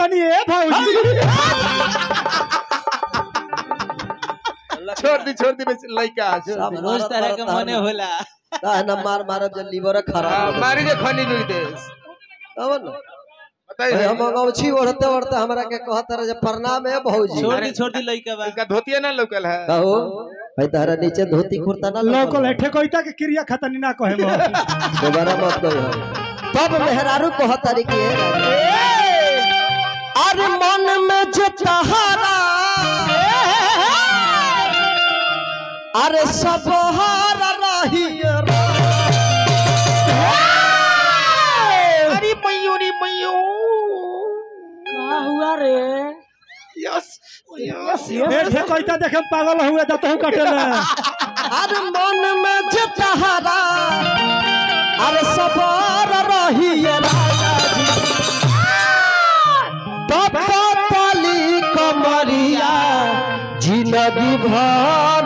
तनी ए भौजी छोड़ दी लइका रोज तरह के मने होला ना मार जब लीवर खराब मारी जे खनी बिक दे अब बताइए हम गौछी ओढ़ते हमरा के कहत रहे प्रणाम है भौजी छोड़ दी लइका बा इनका धोतिया ना लोकल है कहो भाई तारा नीचे धोती कुर्ता ना लोकल है ठेकोइता के क्रिया खतनी ना कहे दोबारा मत कहो तब मेहरारू कहत रे के अरे मन में जो तहारा अरे सब हारा रही अरे मयूरी का हुआ रे यस ए ठेकोइता देखे पागल हुए दतहु कटेले अरे मन में जो तहारा अरे सब हारा रही राजा जी तब पाली कमरिया जिंदगी भर